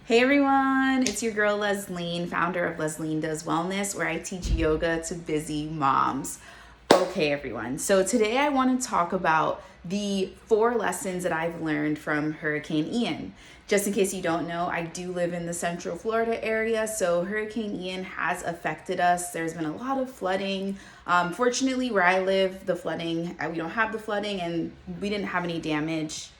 Hey everyone, it's your girl Lesline, founder of Lesline Does Wellness, where I teach yoga to busy moms. Okay, everyone, so today I want to talk about the 4 lessons that I've learned from Hurricane Ian. Just in case you don't know, I do live in the Central Florida area, so Hurricane Ian has affected us. There's been a lot of flooding. Fortunately, where I live, we don't have the flooding, and we didn't have any damage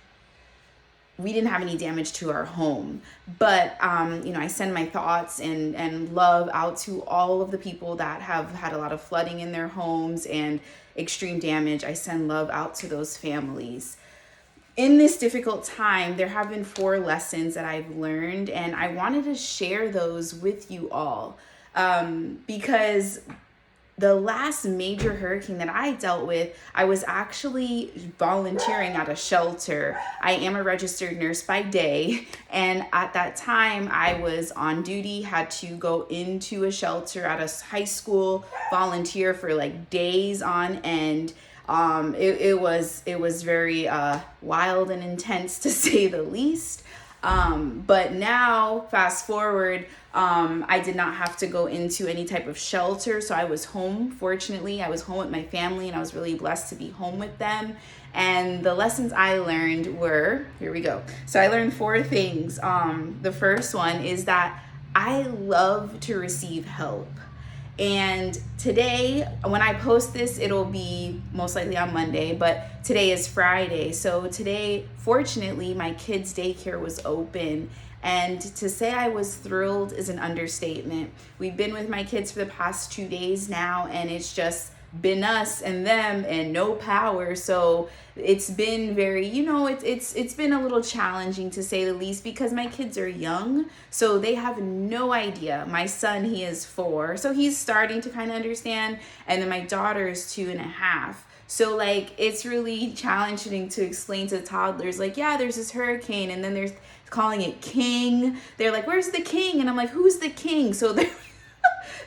to our home. But I send my thoughts and love out to all of the people that have had a lot of flooding in their homes and extreme damage. I send love out to those families. In this difficult time, there have been 4 lessons that I've learned, and I wanted to share those with you all because the last major hurricane that I dealt with, I was actually volunteering at a shelter. I am a registered nurse by day, and at that time I was on duty, had to go into a shelter at a high school, volunteer for like days on end. It was very wild and intense, to say the least. But now, fast forward, I did not have to go into any type of shelter. So I was home. Fortunately, I was home with my family, and I was really blessed to be home with them. And the lessons I learned were, here we go. So I learned 4 things. The first one is that I love to receive help. And today, when I post this, it'll be most likely on Monday, but today is Friday. So today, fortunately, my kids' daycare was open. And to say I was thrilled is an understatement. We've been with my kids for the past 2 days now, and it's just been us and them and no power. So it's been very, it's been a little challenging, to say the least, because my kids are young, so they have no idea. My son, he is 4, so he's starting to kind of understand, and then my daughter is 2.5. So it's really challenging to explain to toddlers, yeah, there's this hurricane, and then there's calling it king. They're like, where's the king? And I'm like, who's the king? So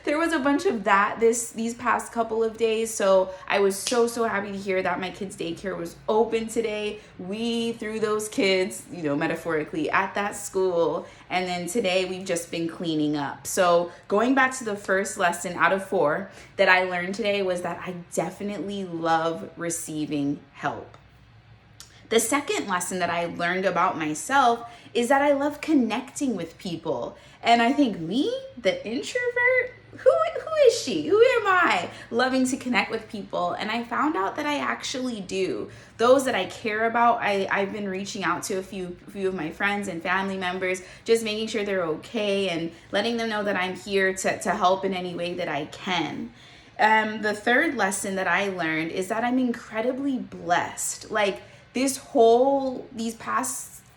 there was a bunch of that these past couple of days. So I was so happy to hear that my kids' daycare was open today. We threw those kids, metaphorically, at that school. And then today we've just been cleaning up. So going back to the first lesson out of 4 that I learned today was that I definitely love receiving help. The second lesson that I learned about myself is that I love connecting with people. And I think me, the introvert, who is she? Who am I? Loving to connect with people. And I found out that I actually do. Those that I care about, I've been reaching out to a few of my friends and family members, just making sure they're okay and letting them know that I'm here to help in any way that I can. The third lesson that I learned is that I'm incredibly blessed.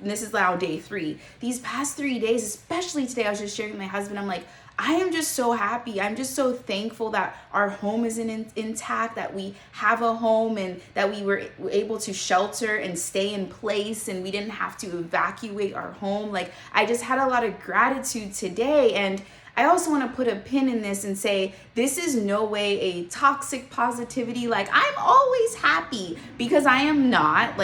This is now day 3. These past 3 days, especially today, I was just sharing with my husband, I'm like, I am just so happy. I'm just so thankful that our home is intact, that we have a home, and that we were able to shelter and stay in place, and we didn't have to evacuate our home. I just had a lot of gratitude today. And I also want to put a pin in this and say, this is no way a toxic positivity. I'm always happy, because I am not.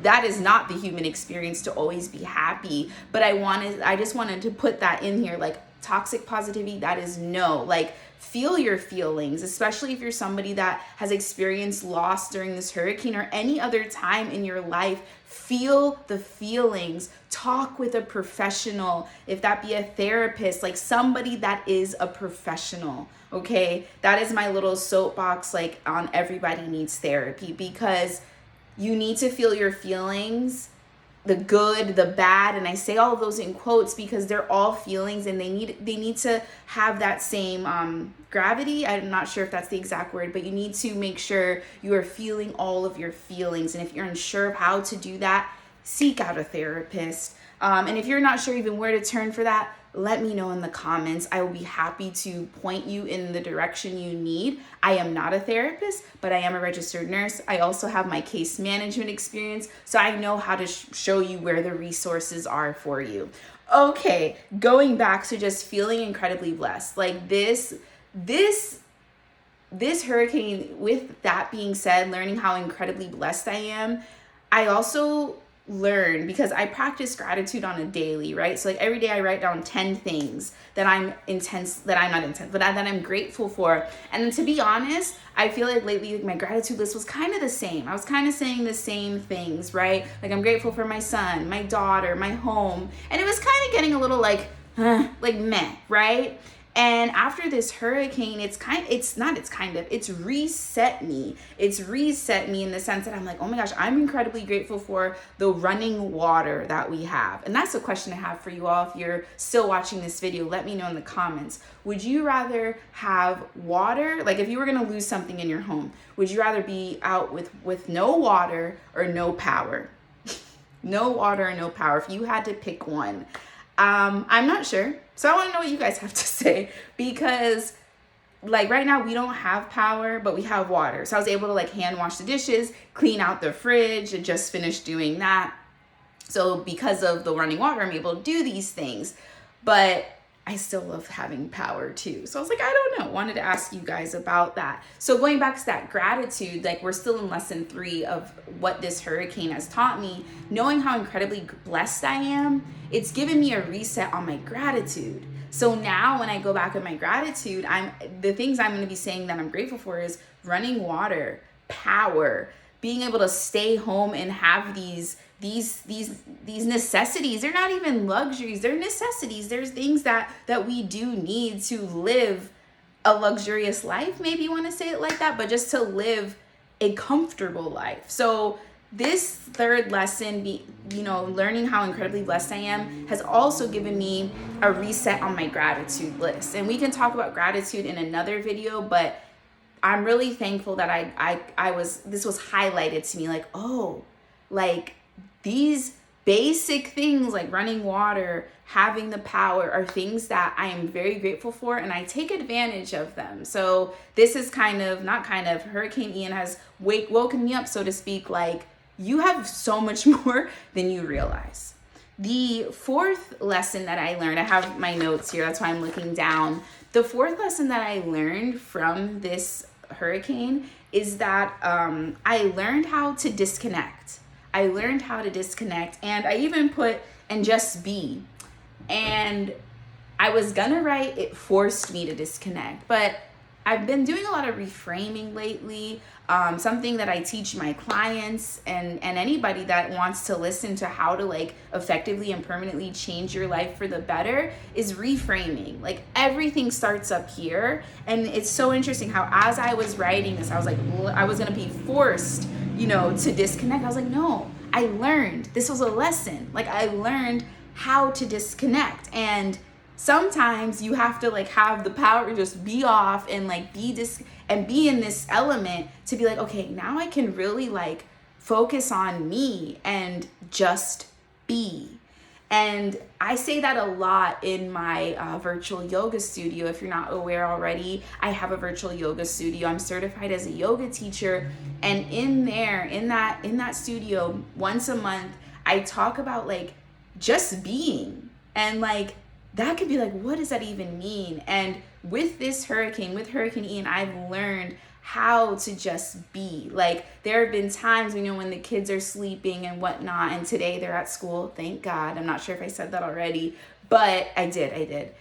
That is not the human experience, to always be happy. But I just wanted to put that in here. Toxic positivity, that is no. Feel your feelings, especially if you're somebody that has experienced loss during this hurricane or any other time in your life. Feel the feelings. Talk with a professional, if that be a therapist, somebody that is a professional. Okay, that is my little soapbox on everybody needs therapy, because you need to feel your feelings, the good, the bad, and I say all of those in quotes because they're all feelings, and they need to have that same gravity. I'm not sure if that's the exact word, but you need to make sure you are feeling all of your feelings. And if you're unsure of how to do that, seek out a therapist. And if you're not sure even where to turn for that, let me know in the comments. I will be happy to point you in the direction you need. I am not a therapist, but I am a registered nurse. I also have my case management experience, so I know how to show you where the resources are for you. Okay, going back to just feeling incredibly blessed. This hurricane, with that being said, learning how incredibly blessed I am, I also learned, because I practice gratitude on a daily, right? So like every day I write down 10 things that I'm grateful for. And then, to be honest, I feel like lately, like, my gratitude list was kind of the same. I was kind of saying the same things, right? Like, I'm grateful for my son, my daughter, my home. And it was kind of getting a little like meh, right? And after this hurricane, it's reset me. It's reset me in the sense that I'm like, oh my gosh, I'm incredibly grateful for the running water that we have. And that's a question I have for you all. If you're still watching this video, let me know in the comments. Would you rather have water? Like, if you were going to lose something in your home, would you rather be out with no water or no power? No water and no power. If you had to pick one. I'm not sure. So I want to know what you guys have to say, because like right now we don't have power, but we have water. So I was able to like hand wash the dishes, clean out the fridge, and just finished doing that. So because of the running water, I'm able to do these things, but I still love having power too. So I was like, I don't know, wanted to ask you guys about that. So going back to that gratitude, like, we're still in lesson 3 of what this hurricane has taught me. Knowing how incredibly blessed I am, it's given me a reset on my gratitude. So now when I go back in my gratitude, the things I'm going to be saying that I'm grateful for is running water, power, being able to stay home and have these necessities. They're not even luxuries, they're necessities. There's things that we do need to live a luxurious life, maybe you want to say it like that, but just to live a comfortable life. So this third lesson, learning how incredibly blessed I am, has also given me a reset on my gratitude list. And we can talk about gratitude in another video, but I'm really thankful that this was highlighted to me, like, oh, like, these basic things like running water, having the power, are things that I am very grateful for, and I take advantage of them. So this is Hurricane Ian has woken me up, so to speak, like, you have so much more than you realize. The fourth lesson that I learned, I have my notes here, that's why I'm looking down. The fourth lesson that I learned from this hurricane is that I learned how to disconnect. And I even put and just be. And I was gonna write it forced me to disconnect, but I've been doing a lot of reframing lately. Something that I teach my clients and anybody that wants to listen to how to like effectively and permanently change your life for the better is reframing. Like, everything starts up here. And it's so interesting how, as I was writing this, I was like, I was gonna be forced, to disconnect. I was like, no, I learned. This was a lesson. Like, I learned how to disconnect. And sometimes you have to like have the power to just be off and like be in this element to be like, okay, now I can really like focus on me and just be. And I say that a lot in my virtual yoga studio. If you're not aware already, I have a virtual yoga studio. I'm certified as a yoga teacher. And in that studio, once a month, I talk about like just being. And like, that could be like, what does that even mean? And with this hurricane, with Hurricane Ian, I've learned how to just be. Like, there have been times, when the kids are sleeping and whatnot, and today they're at school, thank God. I'm not sure if I said that already, but I did.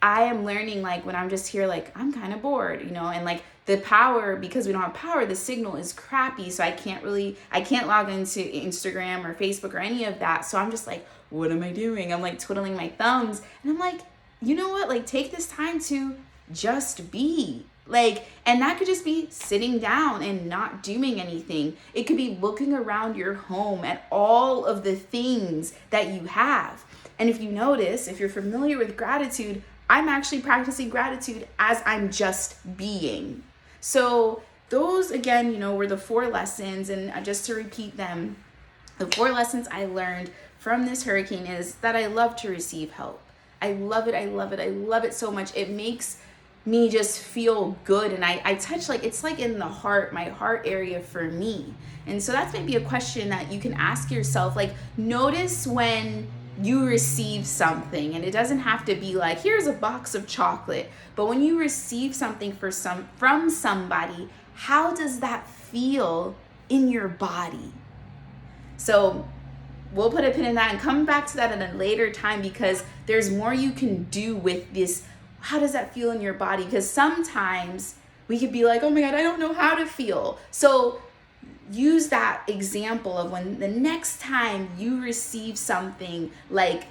I am learning, like, when I'm just here, like, I'm kind of bored, and like the power, because we don't have power, the signal is crappy. So I can't log into Instagram or Facebook or any of that. So I'm just like, what am I doing? I'm like twiddling my thumbs, and I'm like, you know what? Like, take this time to just be. Like, and that could just be sitting down and not doing anything. It could be looking around your home at all of the things that you have. And if you notice, if you're familiar with gratitude, I'm actually practicing gratitude as I'm just being. So those, again, were the 4 lessons. And just to repeat them, the 4 lessons I learned from this hurricane is that I love to receive help. I love it so much. It makes me just feel good. And I touch, like, it's like in the heart, my heart area for me. And so that's maybe a question that you can ask yourself. Like, notice when you receive something, and it doesn't have to be like, here's a box of chocolate, but when you receive something from somebody, how does that feel in your body? So we'll put a pin in that and come back to that at a later time, because there's more you can do with this. How does that feel in your body? Because sometimes we could be like, oh my God, I don't know how to feel. So use that example of when the next time you receive something like,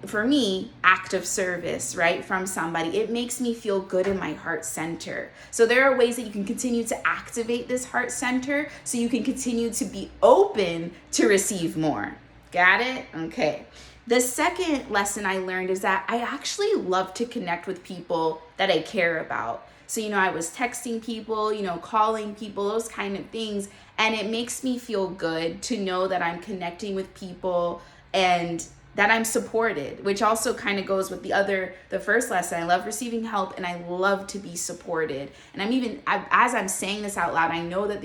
for me, act of service, right, from somebody, it makes me feel good in my heart center. So there are ways that you can continue to activate this heart center so you can continue to be open to receive more. Got it? Okay. The second lesson I learned is that I actually love to connect with people that I care about. So, I was texting people, calling people, those kind of things. And it makes me feel good to know that I'm connecting with people and that I'm supported, which also kind of goes with the first lesson. I love receiving help and I love to be supported. And as I'm saying this out loud, I know that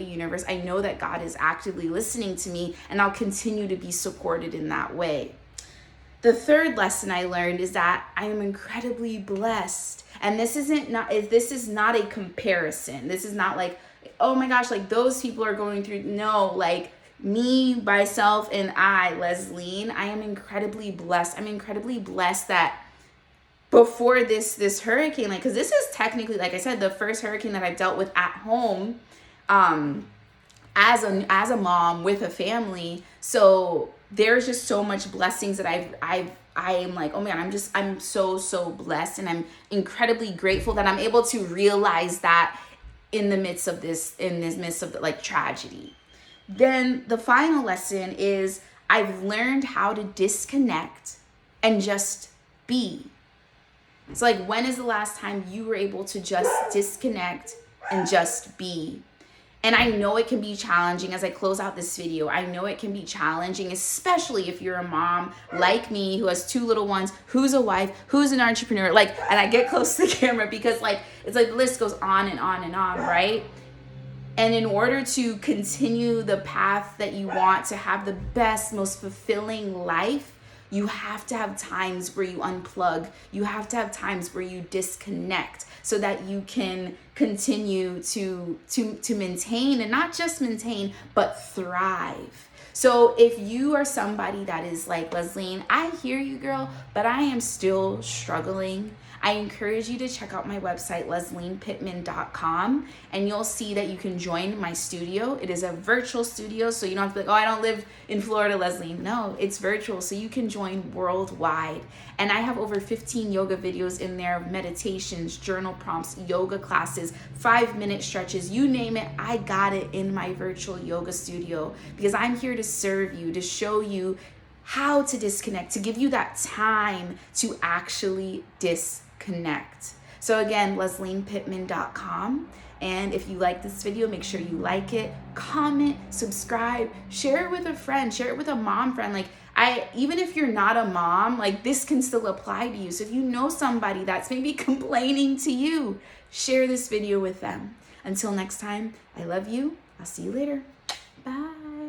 I know that God is actively listening to me, and I'll continue to be supported in that way. The third lesson I learned is that I am incredibly blessed. And this is not a comparison. This is not like, oh my gosh, like those people are going through. No, like me, myself, and I, Lesline, I am incredibly blessed. I'm incredibly blessed that before this hurricane, because this is technically, like I said, the first hurricane that I've dealt with at home, as a mom with a family. So there's just so much blessings that I am like, oh my God, I'm so blessed, and I'm incredibly grateful that I'm able to realize that in the midst of the tragedy. Then the final lesson is I've learned how to disconnect and just be. It's like, when is the last time you were able to just disconnect and just be? And I know it can be challenging. As I close out this video, I know it can be challenging, especially if you're a mom like me who has 2 little ones, who's a wife, who's an entrepreneur. And I get close to the camera because it's like the list goes on and on and on, right? And in order to continue the path that you want to have the best, most fulfilling life, you have to have times where you unplug. You have to have times where you disconnect so that you can continue to maintain, and not just maintain, but thrive. So if you are somebody that is like, Lesline, I hear you, girl, but I am still struggling, I encourage you to check out my website, LeslinePittman.com, and you'll see that you can join my studio. It is a virtual studio, so you don't have to be like, oh, I don't live in Florida, Lesline. No, it's virtual, so you can join worldwide. And I have over 15 yoga videos in there, meditations, journal prompts, yoga classes, 5-minute stretches, you name it, I got it in my virtual yoga studio, because I'm here to serve you, to show you how to disconnect, to give you that time to actually disconnect. So again, LeslinePittman.com. And if you like this video, make sure you like it, comment, subscribe, share it with a friend, share it with a mom friend. Even if you're not a mom, this can still apply to you. So if you know somebody that's maybe complaining to you, share this video with them. Until next time, I love you. I'll see you later. Bye.